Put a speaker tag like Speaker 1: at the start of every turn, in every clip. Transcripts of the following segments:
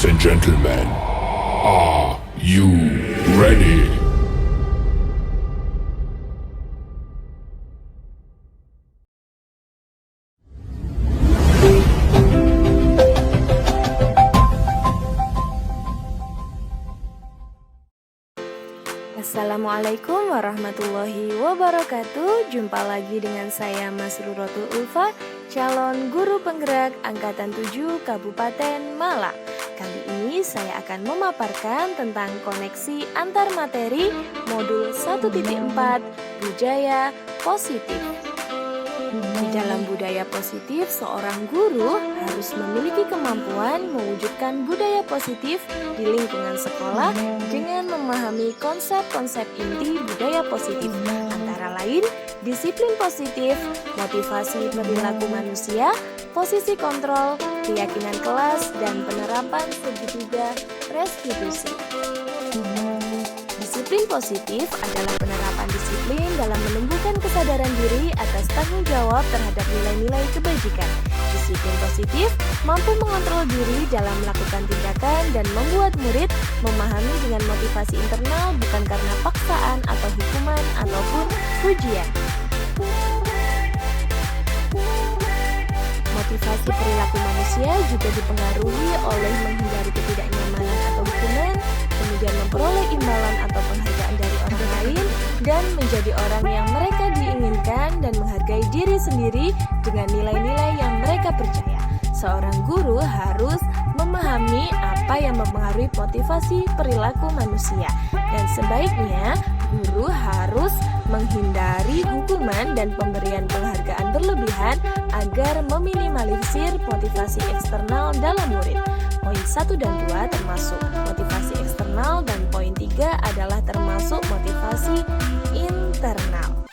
Speaker 1: Ladies and gentlemen, are you ready?
Speaker 2: Assalamualaikum warahmatullahi wabarakatuh. Jumpa lagi dengan saya Mas Rurotul Ulfa, calon guru penggerak Angkatan 7 Kabupaten Malang. Kali ini saya akan memaparkan tentang koneksi antar materi modul 1.4 budaya positif. Di dalam budaya positif, seorang guru harus memiliki kemampuan mewujudkan budaya positif di lingkungan sekolah dengan memahami konsep-konsep inti budaya positif, antara lain disiplin positif, motivasi perilaku manusia, posisi kontrol, keyakinan kelas, dan penerapan segitiga restitusi. Disiplin positif adalah penerapan disiplin dalam menumbuhkan kesadaran diri atas tanggung jawab terhadap nilai-nilai kebajikan. Disiplin positif mampu mengontrol diri dalam melakukan tindakan dan membuat murid memahami dengan motivasi internal bukan karena paksaan atau hukuman ataupun pujian. Motivasi perilaku manusia juga dipengaruhi oleh menghindari ketidaknyamanan atau hukuman, kemudian memperoleh imbalan atau penghargaan dari orang lain, dan menjadi orang yang mereka diinginkan dan menghargai diri sendiri dengan nilai-nilai yang mereka percaya. Seorang guru harus memahami apa yang mempengaruhi motivasi perilaku manusia, dan sebaiknya guru harus menghindari hukuman dan pemberian penghargaan berlebihan agar meminimalisir motivasi eksternal dalam murid. Poin 1 dan 2 termasuk motivasi eksternal dan poin 3 adalah termasuk motivasi internal.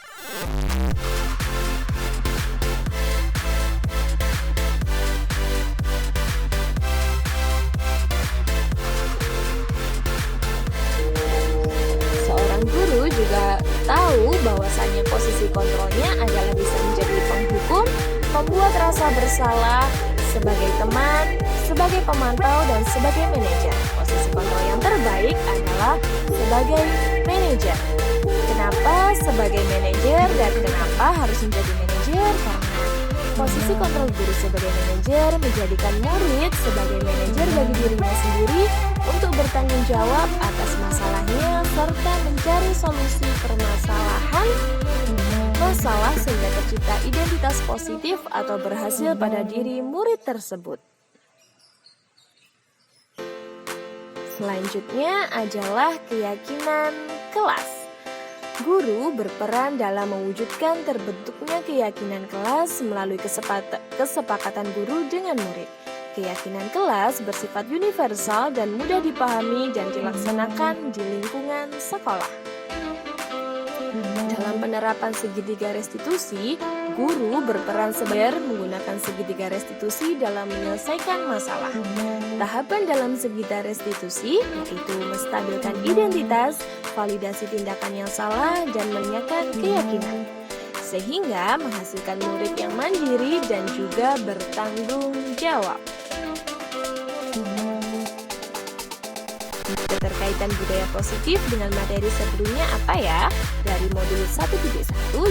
Speaker 2: Seorang guru juga tahu bahwasannya posisi kontrolnya adalah bisa menjadi penghukum, membuat rasa bersalah, sebagai teman, sebagai pemantau, dan sebagai manajer. Posisi kontrol yang terbaik adalah sebagai manajer. Kenapa sebagai manajer dan kenapa harus menjadi manajer? Karena posisi kontrol guru sebagai manajer menjadikan murid sebagai manajer bagi dirinya sendiri untuk bertanggung jawab atas masalahnya serta mencari solusi permasalahan masalah sehingga tercipta identitas positif atau berhasil pada diri murid tersebut. Selanjutnya adalah keyakinan kelas. Guru berperan dalam mewujudkan terbentuknya keyakinan kelas melalui kesepakatan guru dengan murid. Keyakinan kelas bersifat universal dan mudah dipahami dan dilaksanakan di lingkungan sekolah. Dalam penerapan segitiga restitusi, guru berperan sebagai menggunakan segitiga restitusi dalam menyelesaikan masalah. Tahapan dalam segitiga restitusi yaitu menstabilkan identitas, validasi tindakan yang salah, dan menyiapkan keyakinan, sehingga menghasilkan murid yang mandiri dan juga bertanggung jawab. Keterkaitan budaya positif dengan materi sebelumnya apa ya? Dari modul 1.1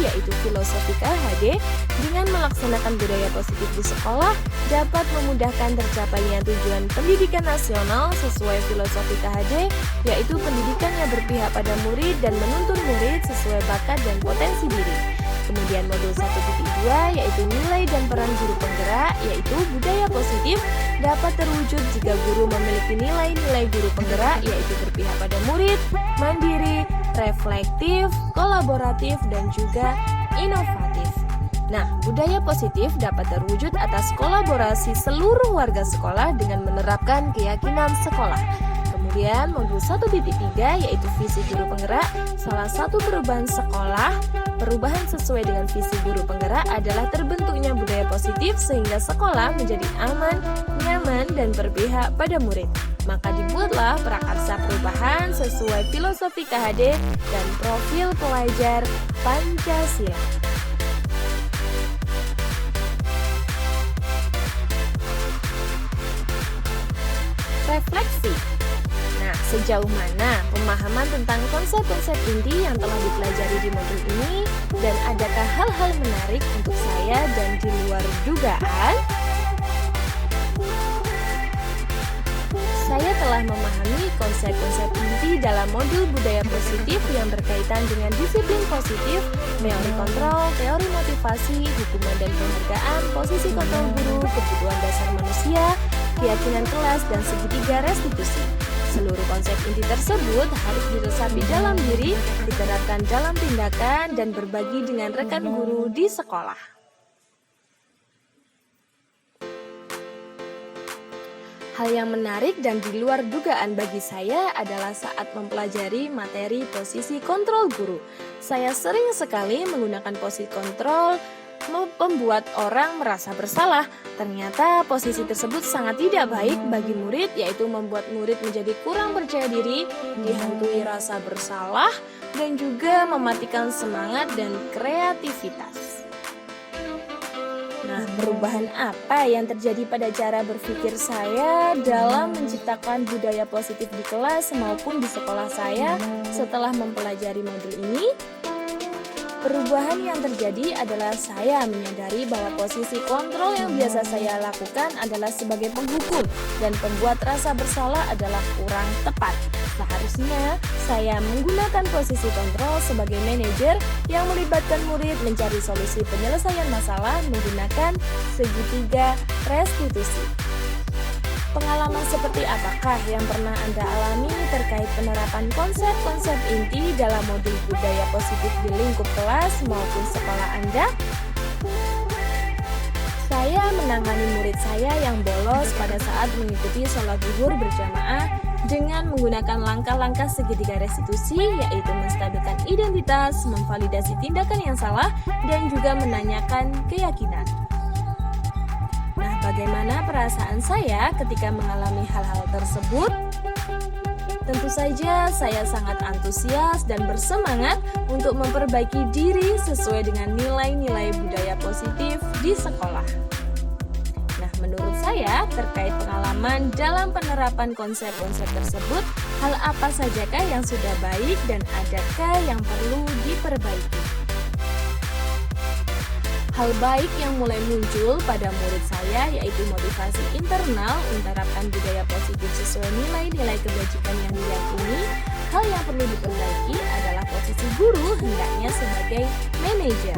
Speaker 2: yaitu Filosofika HD, dengan melaksanakan budaya positif di sekolah dapat memudahkan tercapainya tujuan pendidikan nasional sesuai Filosofika HD, yaitu pendidikan yang berpihak pada murid dan menuntun murid sesuai bakat dan potensi diri. Kemudian modul 1.2 yaitu nilai dan peran guru penggerak, yaitu budaya positif dapat terwujud jika guru memiliki nilai-nilai guru penggerak, yaitu berpihak pada murid, mandiri, reflektif, kolaboratif, dan juga inovatif. Nah, budaya positif dapat terwujud atas kolaborasi seluruh warga sekolah dengan menerapkan keyakinan sekolah. Kemudian modul 1.3 yaitu visi guru penggerak. Salah satu perubahan sesuai dengan visi guru penggerak adalah terbentuknya budaya positif sehingga sekolah menjadi aman, nyaman, dan berpihak pada murid. Maka dibuatlah prakarsa perubahan sesuai filosofi KHD dan profil pelajar Pancasila. refleksi. Nah, sejauh mana pemahaman tentang konsep-konsep inti yang telah dipelajari di modul ini, dan adakah hal-hal menarik untuk saya dan di luar dugaan? Saya telah memahami konsep-konsep inti dalam modul budaya positif yang berkaitan dengan disiplin positif, teori kontrol, teori motivasi, hukuman dan penghargaan, posisi kontrol guru, kebutuhan dasar manusia, keyakinan kelas, dan segitiga restitusi. Seluruh konsep inti tersebut harus diresapi dalam diri, diterapkan dalam tindakan, dan berbagi dengan rekan guru di sekolah. Hal yang menarik dan di luar dugaan bagi saya adalah saat mempelajari materi posisi kontrol guru. Saya sering sekali menggunakan posisi kontrol membuat orang merasa bersalah. Ternyata posisi tersebut sangat tidak baik bagi murid, yaitu membuat murid menjadi kurang percaya diri, dihantui rasa bersalah, dan juga mematikan semangat dan kreativitas. Nah, perubahan apa yang terjadi pada cara berpikir saya dalam menciptakan budaya positif di kelas maupun di sekolah saya setelah mempelajari modul ini? Perubahan yang terjadi adalah saya menyadari bahwa posisi kontrol yang biasa saya lakukan adalah sebagai penghukum dan pembuat rasa bersalah adalah kurang tepat. Seharusnya saya menggunakan posisi kontrol sebagai manajer yang melibatkan murid mencari solusi penyelesaian masalah menggunakan segitiga restitusi. Pengalaman seperti apakah yang pernah Anda alami terkait penerapan konsep-konsep inti dalam modul budaya positif di lingkup kelas maupun sekolah Anda? Saya menangani murid saya yang bolos pada saat mengikuti sholat zuhur berjamaah dengan menggunakan langkah-langkah segitiga restitusi, yaitu menstabilkan identitas, memvalidasi tindakan yang salah, dan juga menanyakan keyakinan. Nah, bagaimana perasaan saya ketika mengalami hal-hal tersebut? Tentu saja saya sangat antusias dan bersemangat untuk memperbaiki diri sesuai dengan nilai-nilai budaya positif di sekolah. Nah, menurut saya terkait pengalaman dalam penerapan konsep-konsep tersebut, hal apa sajakah yang sudah baik dan adakah yang perlu diperbaiki? Hal baik yang mulai muncul pada murid saya yaitu motivasi internal menerapkan budaya positif sesuai nilai-nilai kebajikan yang diyakini. Hal yang perlu diperbaiki adalah posisi guru hendaknya sebagai manajer.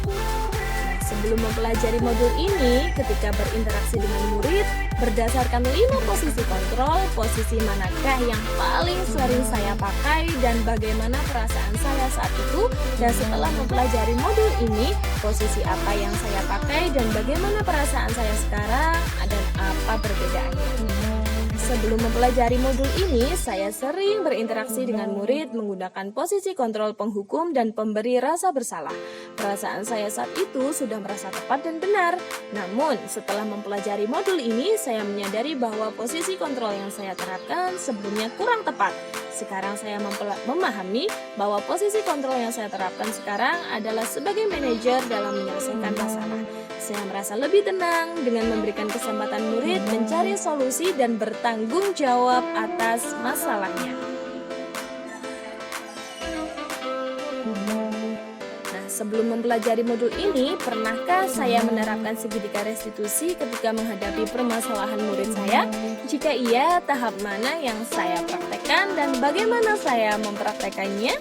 Speaker 2: Nah, sebelum mempelajari modul ini, ketika berinteraksi dengan murid, berdasarkan 5 posisi kontrol, posisi manakah yang paling sering saya pakai dan bagaimana perasaan saya saat itu, dan setelah mempelajari modul ini, posisi apa yang saya pakai dan bagaimana perasaan saya sekarang dan apa perbedaannya. Sebelum mempelajari modul ini, saya sering berinteraksi dengan murid menggunakan posisi kontrol penghukum dan pemberi rasa bersalah. Perasaan saya saat itu sudah merasa tepat dan benar. Namun, setelah mempelajari modul ini, saya menyadari bahwa posisi kontrol yang saya terapkan sebelumnya kurang tepat. Sekarang saya memahami bahwa posisi kontrol yang saya terapkan sekarang adalah sebagai manajer dalam menyelesaikan masalah. Saya merasa lebih tenang dengan memberikan kesempatan murid mencari solusi dan bertanggung jawab atas masalahnya. Nah, sebelum mempelajari modul ini, pernahkah saya menerapkan segitiga restitusi ketika menghadapi permasalahan murid saya? Jika iya, tahap mana yang saya praktekkan dan bagaimana saya mempraktekannya?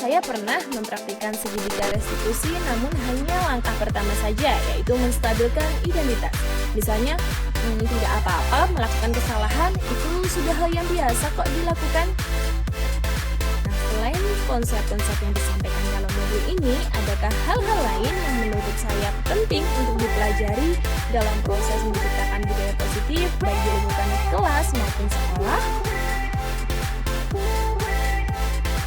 Speaker 2: Saya pernah mempraktikkan segitiga restitusi, namun hanya langkah pertama saja, yaitu menstabilkan identitas. Misalnya, tidak apa-apa melakukan kesalahan, itu sudah hal yang biasa kok dilakukan. Nah, selain konsep-konsep yang disampaikan dalam modul ini, adakah hal-hal lain yang menurut saya penting untuk dipelajari dalam proses menciptakan budaya positif, baik di lingkungan kelas maupun sekolah?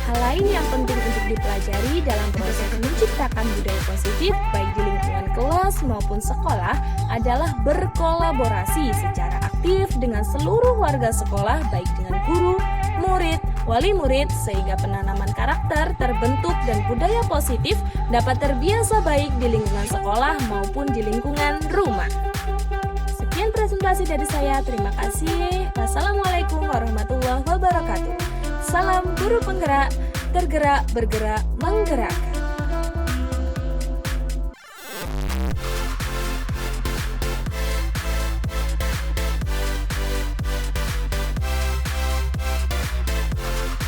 Speaker 2: Hal lain yang penting untuk dipelajari dalam proses menciptakan budaya positif baik di lingkungan kelas maupun sekolah adalah berkolaborasi secara aktif dengan seluruh warga sekolah baik dengan guru, murid, wali murid sehingga penanaman karakter terbentuk dan budaya positif dapat terbiasa baik di lingkungan sekolah maupun di lingkungan rumah. presentasi dari saya. Terima kasih. Wassalamualaikum warahmatullahi wabarakatuh. Salam guru penggerak, tergerak, bergerak, menggerakkan.